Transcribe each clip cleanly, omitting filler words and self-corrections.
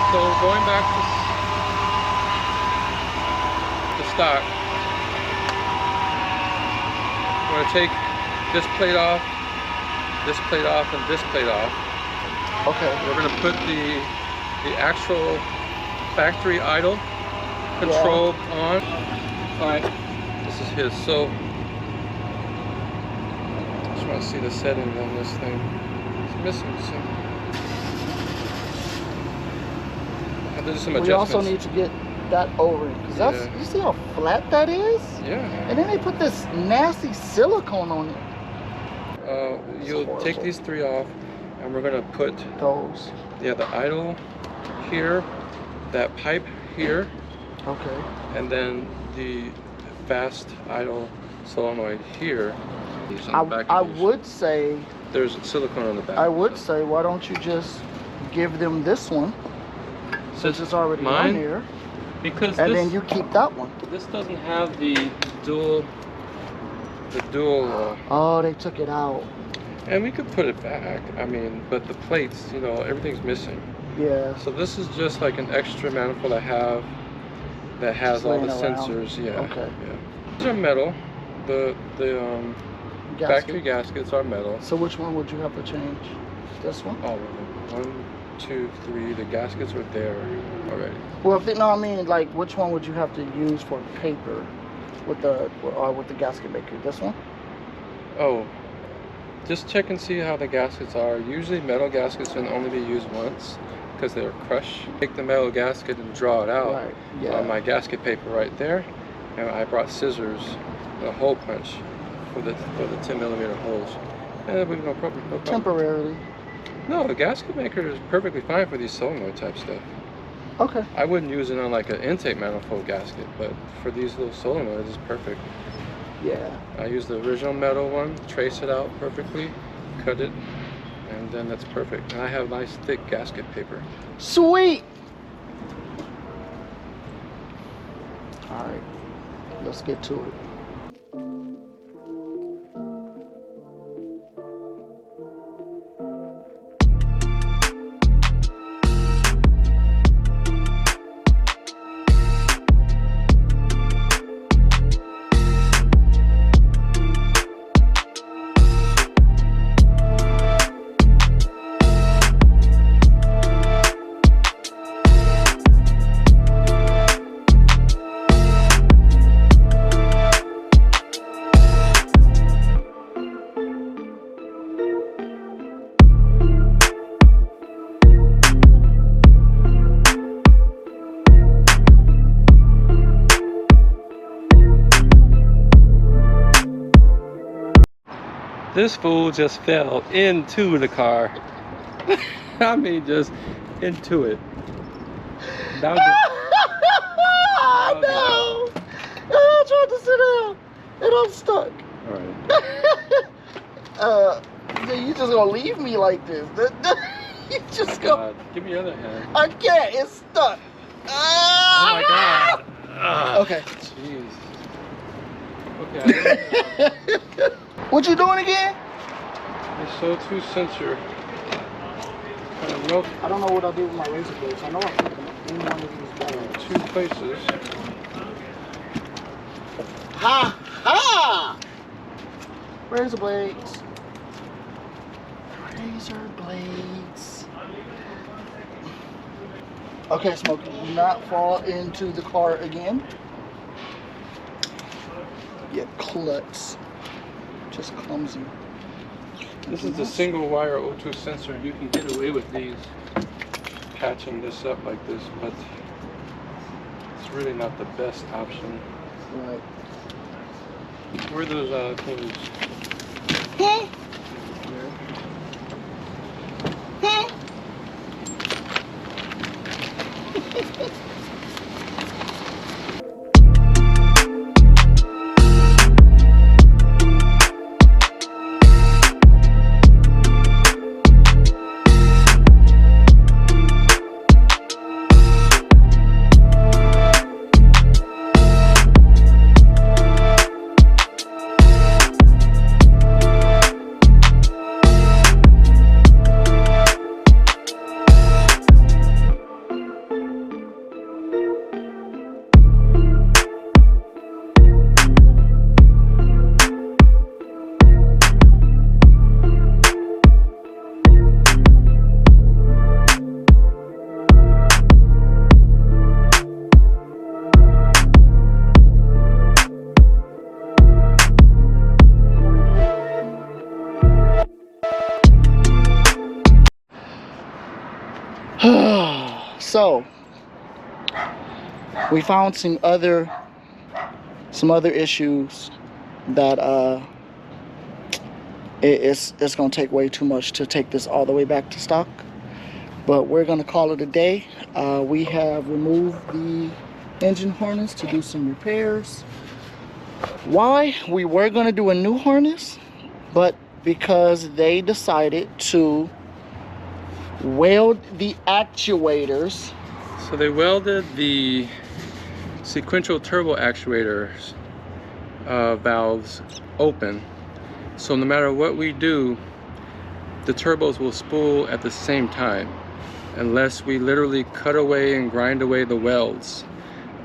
So going back to stock, we're going to take this plate off, and this plate off. Okay. We're going to put the actual factory idle control on. All right, this is his. So just want to see the settings on this thing. It's missing some. There's some adjustments. We also need to get that O-ring, because that's, you see how flat that is? Yeah. And then they put this nasty silicone on it. You'll take these 3 off, and we're gonna put those. Yeah, the idle here, that pipe here. Okay. And then the fast idle solenoid here. I would say there's silicone on the back. I would say, why don't you just give them this one, since it's already on here, because and then you keep that one. This doesn't have the dual. Oh, they took it out. And we could put it back. I mean, but the plates, you know, everything's missing. Yeah. So this is just like an extra manifold I have that has all the sensors. Yeah. Okay. Yeah. These are metal. The factory gaskets are metal. So which one would you have to change? This one? All of them. 1, 2, 3. The gaskets are there already. Well, no, I mean, like, which one would you have to use for paper with the gasket maker? This one? Oh, just check and see how the gaskets are. Usually metal gaskets can only be used once because they're crushed. Take the metal gasket and draw it out on my gasket paper right there. And I brought scissors and a hole punch for the 10mm holes. And it would be no problem. Temporarily. No, the gasket maker is perfectly fine for these solenoid type stuff. Okay. I wouldn't use it on like an intake manifold gasket, but for these little solenoids, it's perfect. Yeah. I use the original metal one, trace it out perfectly, cut it, and then that's perfect. And I have nice thick gasket paper. Sweet! Alright, let's get to it. This fool just fell into the car. I mean, just into it. No! I tried to sit down and I'm stuck. Alright. You just gonna leave me like this? You just go. Give me your other hand. I can't. It's stuck. Oh my God. Okay. Jeez. Okay. What you doing again? The SO2 sensor. I don't know what I did with my razor blades. I know I put them in one of these bags. 2 places. Ha ha! Razor blades. Razor blades. Okay, Smokey, do not fall into the car again. You klutz. Just clumsy. This is the single wire O2 sensor. You can get away with these patching this up like this, but it's really not the best option. Right. Where are those things? Hey. So we found some other issues that it's gonna take way too much to take this all the way back to stock, but we're gonna call it a day. We have removed the engine harness to do some repairs. Why? We were gonna do a new harness, but because they decided to weld the actuators. So they welded the sequential turbo actuators valves open, so no matter what we do, the turbos will spool at the same time, unless we literally cut away and grind away the welds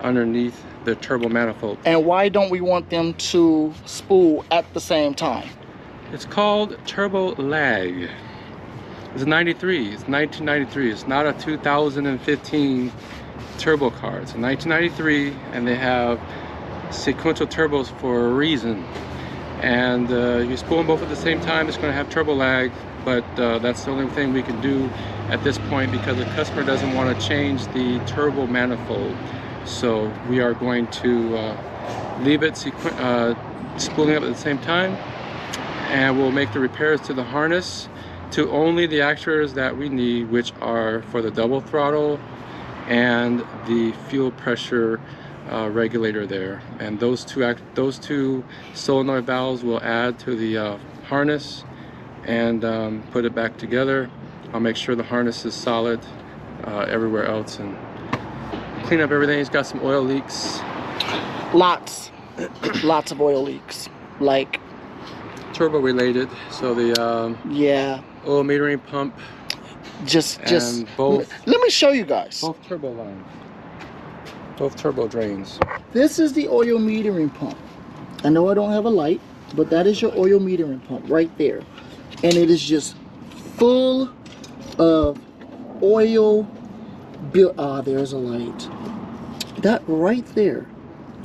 underneath the turbo manifold. And why don't we want them to spool at the same time? It's called turbo lag. It's 93. It's 1993. It's not a 2015 turbo car. It's a 1993, and they have sequential turbos for a reason. And you spool them both at the same time, it's going to have turbo lag, but that's the only thing we can do at this point because the customer doesn't want to change the turbo manifold. So we are going to leave it spooling up at the same time, and we'll make the repairs to the harness to only the actuators that we need, which are for the double throttle and the fuel pressure regulator there. And those two solenoid valves will add to the harness and put it back together. I'll make sure the harness is solid everywhere else and clean up everything. It's got some oil leaks. Lots of oil leaks, like turbo related. So the yeah, oil metering pump, just both. Let me show you guys. Both turbo lines, both turbo drains. This is the oil metering pump. I know I don't have a light, but that is your oil metering pump right there, and it is just full of oil. There's a light. That right there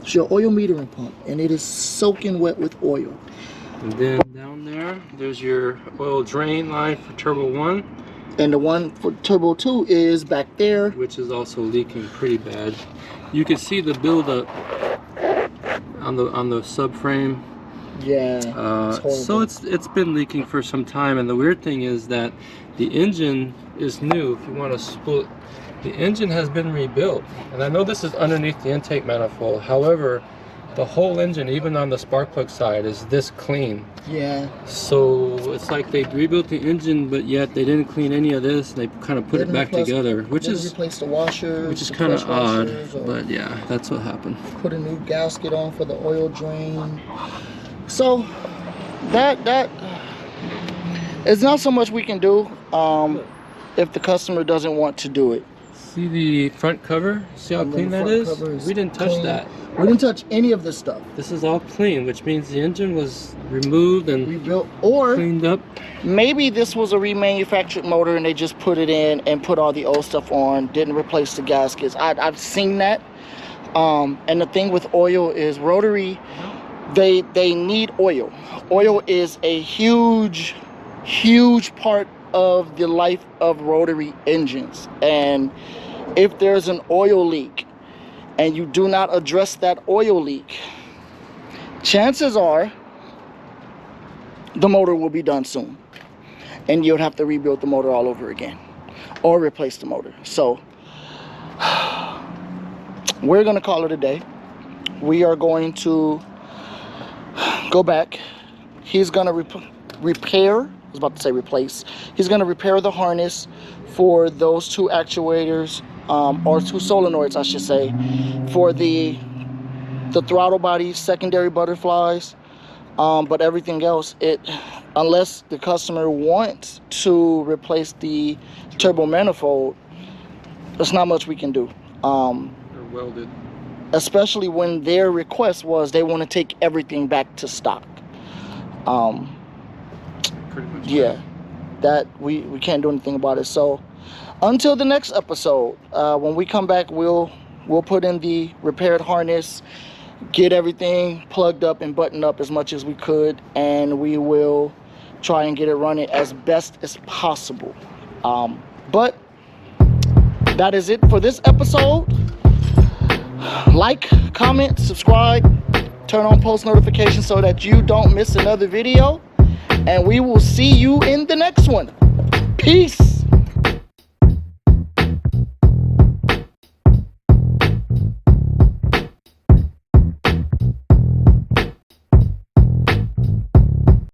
is your oil metering pump, and it is soaking wet with oil. And then down there, there's your oil drain line for turbo 1. And the one for turbo 2 is back there, which is also leaking pretty bad. You can see the buildup on the subframe. Yeah. So it's been leaking for some time, and the weird thing is that the engine is new. If you want to spool it, the engine has been rebuilt, and I know this is underneath the intake manifold. However, the whole engine, even on the spark plug side, is this clean. Yeah. So it's like they rebuilt the engine, but yet they didn't clean any of this. And they kind of put it back together, which is replace the washers, which is kind of odd. But yeah, that's what happened. Put a new gasket on for the oil drain. So that it's not so much we can do if the customer doesn't want to do it. See the front cover? See how clean that is? We didn't touch that. We didn't touch any of this stuff. This is all clean, which means the engine was removed and rebuilt, or cleaned up. Maybe this was a remanufactured motor and they just put it in and put all the old stuff on, didn't replace the gaskets. I've seen that. And the thing with oil is rotary, they need oil. Oil is a huge part of the life of rotary engines. And if there's an oil leak and you do not address that oil leak, chances are the motor will be done soon, and you'll have to rebuild the motor all over again or replace the motor. So we're gonna call it a day. We are going to go back. He's gonna repair, I was about to say replace. He's gonna repair the harness for those two actuators, or two solenoids, I should say, for the throttle body secondary butterflies. But everything else, unless the customer wants to replace the turbo manifold, there's not much we can do. They're welded. Especially when their request was they want to take everything back to stock. Pretty much. Yeah, that we can't do anything about it. So until the next episode, when we come back, we'll put in the repaired harness, get everything plugged up and buttoned up as much as we could, and we will try and get it running as best as possible. But that is it for this episode. Like, comment, subscribe, turn on post notifications so that you don't miss another video. And we will see you in the next one. Peace.